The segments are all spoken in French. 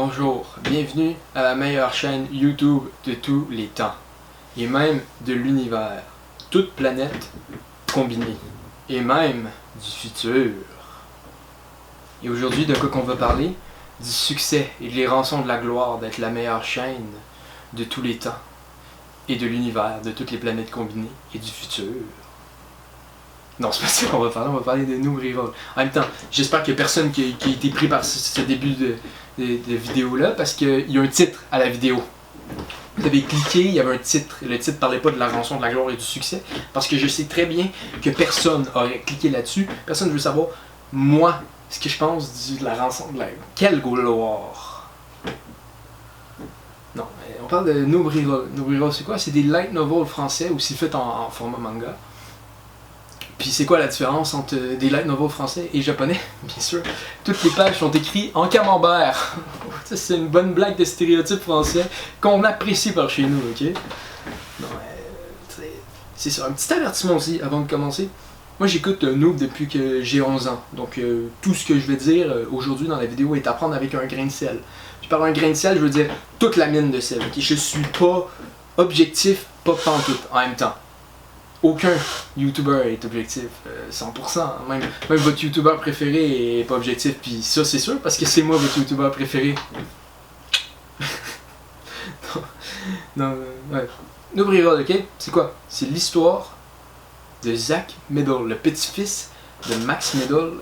Bonjour, bienvenue à la meilleure chaîne YouTube de tous les temps, et même de l'univers, toute planète combinée, et même du futur. Et aujourd'hui, de quoi qu'on va parler? Du succès et de les rançons de la gloire d'être la meilleure chaîne de tous les temps, et de l'univers, de toutes les planètes combinées, et du futur. Non, c'est pas ça qu'on va parler, on va parler de Noob Reroll. En même temps, j'espère qu'il n'y a personne qui a été pris par ce début de vidéo-là, parce qu'il y a un titre à la vidéo. Vous avez cliqué, il y avait un titre. Le titre parlait pas de la rançon de la gloire et du succès, parce que je sais très bien que personne aurait cliqué là-dessus. Personne ne veut savoir, moi, ce que je pense de la rançon de la... Quelle gloire! Non, on parle de Noob Reroll. Noob Reroll, c'est quoi? C'est des light novels français, aussi faits en format manga. Puis c'est quoi la différence entre des light novels français et japonais? Bien sûr, toutes les pages sont écrites en camembert. Ça, c'est une bonne blague de stéréotype français qu'on apprécie par chez nous, ok? Non, c'est ça. Un petit avertissement aussi avant de commencer. Moi, j'écoute Noob depuis que j'ai 11 ans. Donc, tout ce que je vais dire aujourd'hui dans la vidéo est à prendre avec un grain de sel. Puis par un grain de sel, je veux dire toute la mine de sel, ok? Je suis pas objectif, pas pantoute en même temps. Aucun YouTuber est objectif, 100%. Même votre YouTuber préféré est pas objectif, puis ça c'est sûr parce que c'est moi votre YouTuber préféré. non, ouais. Noob Reroll, ok? C'est quoi? C'est l'histoire de Zach Middle, le petit-fils de Max Middle,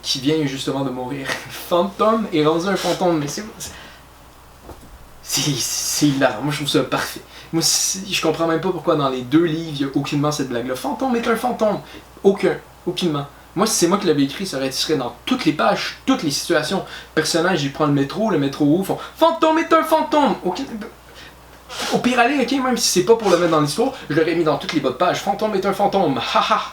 qui vient justement de mourir. Fantôme est rendu un fantôme, mais c'est hilarant, moi je trouve ça parfait. Moi, je comprends même pas pourquoi dans les deux livres, il n'y a aucunement cette blague-là. Fantôme est un fantôme. Aucunement. Moi, si c'est moi qui l'avais écrit, ça serait dans toutes les pages, toutes les situations. Personnage, il prend le métro où font Fantôme est un fantôme. Au pire aller, ok, même si c'est pas pour le mettre dans l'histoire, je l'aurais mis dans toutes les bonnes pages. Fantôme est un fantôme. Haha.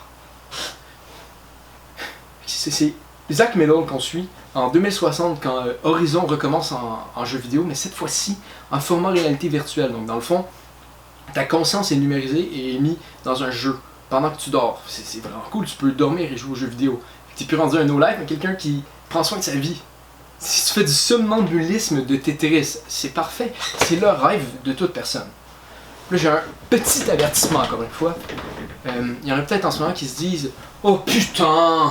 C'est Zach Middle qu'on suit en 2060 quand Horizon recommence en jeu vidéo, mais cette fois-ci en format réalité virtuelle. Donc dans le fond, ta conscience est numérisée et est mise dans un jeu pendant que tu dors. C'est vraiment cool, tu peux dormir et jouer aux jeux vidéo. T'es plus rendu un no-life, mais quelqu'un qui prend soin de sa vie. Si tu fais du somnambulisme de Tetris, c'est parfait. C'est le rêve de toute personne. Là, j'ai un petit avertissement encore une fois. Il y en a peut-être en ce moment qui se disent oh putain,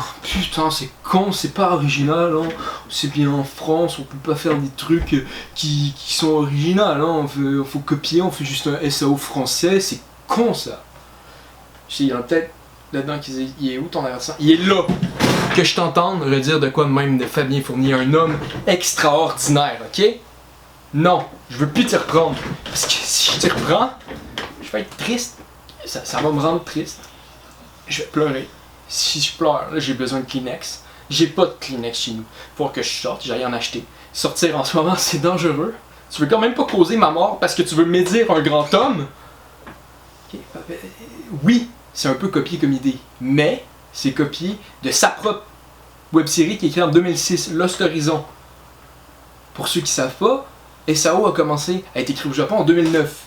c'est con, c'est pas original, hein. C'est bien en France, on peut pas faire des trucs qui sont originaux, hein. On faut copier, on fait juste un SAO français, c'est con ça. Il y en a peut-être là-dedans qui disent il est où ton avertissement? Il est là! Que je t'entende redire de quoi de même de Fabien Fournier, un homme extraordinaire, ok? Non, je veux plus t'y reprendre. Parce que si je t'y reprends, je vais être triste. Ça va me rendre triste. Je vais pleurer. Si je pleure, là j'ai besoin de Kleenex. J'ai pas de Kleenex chez nous. Faut que je sorte, j'aille en acheter. Sortir en ce moment, c'est dangereux. Tu veux quand même pas causer ma mort parce que tu veux médire un grand homme? Okay. Oui, c'est un peu copié comme idée. Mais c'est copié de sa propre web-série qui est écrite en 2006, Lost Horizon. Pour ceux qui savent pas, SAO a commencé à être écrit au Japon en 2009.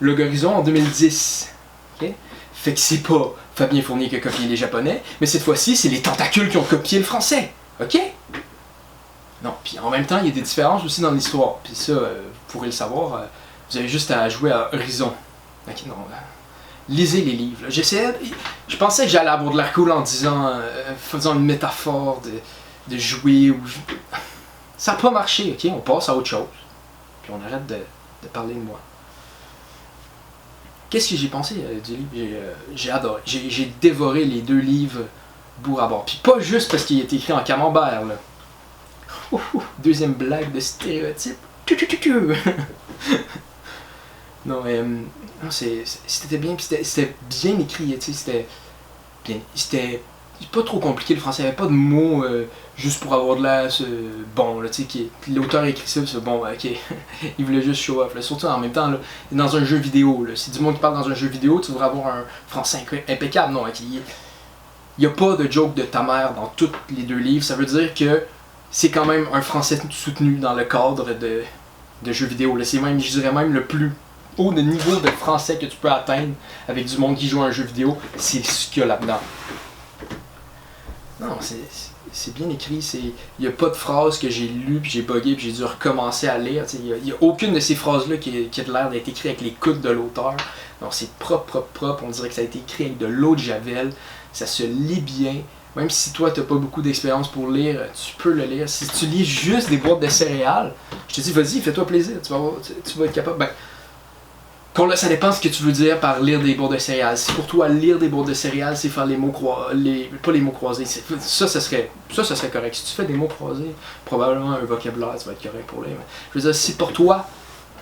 Log Horizon en 2010. Okay? Fait que c'est pas Fabien Fournier qui a copié les japonais, mais cette fois-ci, c'est les tentacules qui ont copié le français. Ok? Non, puis en même temps, il y a des différences aussi dans l'histoire. Puis ça, vous pourrez le savoir, vous avez juste à jouer à Horizon. Ok, non, lisez les livres. Je pensais que j'allais avoir de l'air cool en disant, faisant une métaphore de jouer ou... Ça n'a pas marché, ok? On passe à autre chose. Puis on arrête de parler de moi. Qu'est-ce que j'ai pensé du livre? J'ai adoré. J'ai dévoré les deux livres bout à bord. Puis pas juste parce qu'il est écrit en camembert, là. Deuxième blague de stéréotype. Non, c'était bien, c'était bien écrit, tu sais, c'était pas trop compliqué le français, il n'y avait pas de mots juste pour avoir de l'air bon, là, tu sais, l'auteur a écrit ça, c'est bon, ok, il voulait juste show off, là. Surtout en même temps, là, dans un jeu vidéo, là, si du monde qui parle dans un jeu vidéo, tu devrais avoir un français impeccable, non, ok, il n'y a pas de joke de ta mère dans tous les deux livres, ça veut dire que c'est quand même un français soutenu dans le cadre de jeux vidéo, là, c'est même, je dirais même le plus haut de niveau de français que tu peux atteindre avec du monde qui joue à un jeu vidéo, c'est ce qu'il y a là-dedans. Non, c'est bien écrit, il n'y a pas de phrase que j'ai lues, puis j'ai bugué, puis j'ai dû recommencer à lire. Il n'y a aucune de ces phrases-là qui a l'air d'être écrite avec les coudes de l'auteur. Donc c'est propre. On dirait que ça a été écrit avec de l'eau de javel. Ça se lit bien. Même si toi, tu n'as pas beaucoup d'expérience pour lire, tu peux le lire. Si tu lis juste des boîtes de céréales, je te dis, vas-y, fais-toi plaisir. Tu vas être capable. Ça dépend ce que tu veux dire par lire des boîtes de céréales. Si pour toi, lire des boîtes de céréales, c'est faire les mots croisés, pas les mots croisés, ça serait correct. Si tu fais des mots croisés, probablement un vocabulaire, ça va être correct pour lire. Je veux dire, si pour toi,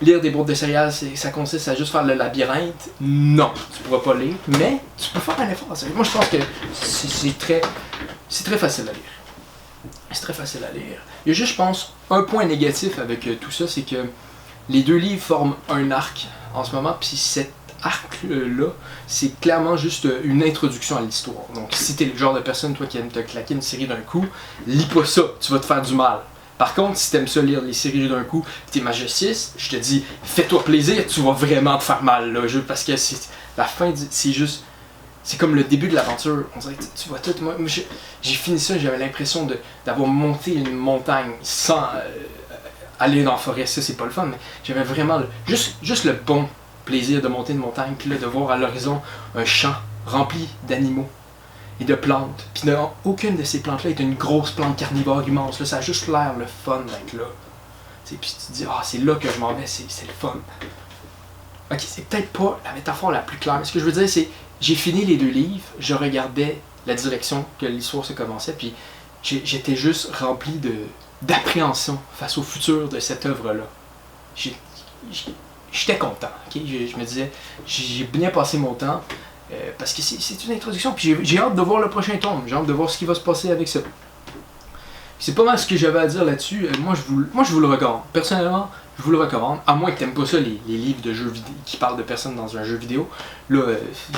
lire des boîtes de céréales, ça consiste à juste faire le labyrinthe, non, tu pourras pas lire, mais tu peux faire un effort. Moi, je pense que c'est très facile à lire. C'est très facile à lire. Il y a juste, je pense, un point négatif avec tout ça, c'est que les deux livres forment un arc en ce moment, puis cet arc-là, c'est clairement juste une introduction à l'histoire. Donc, si t'es le genre de personne, toi, qui aime te claquer une série d'un coup, lis pas ça, tu vas te faire du mal. Par contre, si t'aimes ça lire les séries d'un coup, t'es magiciste, je te dis, fais-toi plaisir, tu vas vraiment te faire mal, là, parce que la fin, c'est juste... C'est comme le début de l'aventure. On dirait que tu vois tout. Moi j'ai fini ça, j'avais l'impression d'avoir monté une montagne sans aller dans la forêt. Ça, c'est pas le fun, mais j'avais vraiment juste le bon plaisir de monter une montagne, puis là, de voir à l'horizon un champ rempli d'animaux et de plantes. Puis aucune de ces plantes-là est une grosse plante carnivore immense. Là, ça a juste l'air le fun d'être là. Puis tu te dis, c'est là que je m'en vais, c'est le fun. Ok, c'est peut-être pas la métaphore la plus claire, mais ce que je veux dire, c'est j'ai fini les deux livres, je regardais la direction que l'histoire se commençait, puis j'étais juste rempli d'appréhension face au futur de cette œuvre-là. J'étais content, ok? Je me disais, j'ai bien passé mon temps, parce que c'est une introduction, puis j'ai hâte de voir le prochain tome, j'ai hâte de voir ce qui va se passer avec ça. C'est pas mal ce que j'avais à dire là-dessus. Moi, je vous le recommande. Personnellement, je vous le recommande. À moins que t'aimes pas ça, les livres de jeux vidéo qui parlent de personnes dans un jeu vidéo. Là,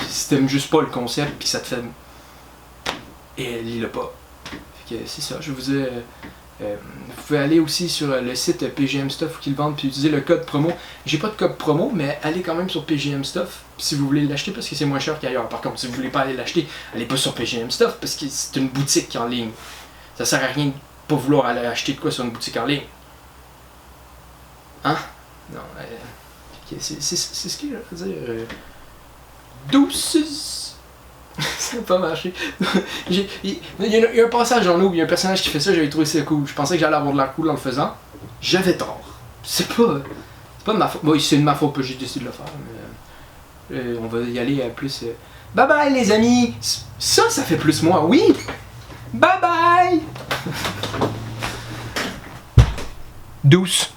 si t'aimes juste pas le concept, puis ça te fait... Et lis-le pas. Fait que c'est ça, je vous dis... vous pouvez aller aussi sur le site PGM Stuff qui le vendent, puis utiliser le code promo. J'ai pas de code promo, mais allez quand même sur PGM Stuff si vous voulez l'acheter, parce que c'est moins cher qu'ailleurs. Par contre, si vous voulez pas aller l'acheter, allez pas sur PGM Stuff, parce que c'est une boutique en ligne. Ça sert à rien de pas vouloir aller acheter de quoi sur une boutique en ligne. Hein? Non, c'est ce que je veux dire. Douces! Ça n'a pas marché. Il y a un passage en eau, il y a un personnage qui fait ça, j'avais trouvé ça cool. Je pensais que j'allais avoir de l'air cool en le faisant. J'avais tort. C'est pas de ma faute. Bon, c'est de ma faute, j'ai décidé de le faire. Mais, on va y aller à plus. Bye bye les amis! Ça fait plus moi, oui! Bye bye! Douce.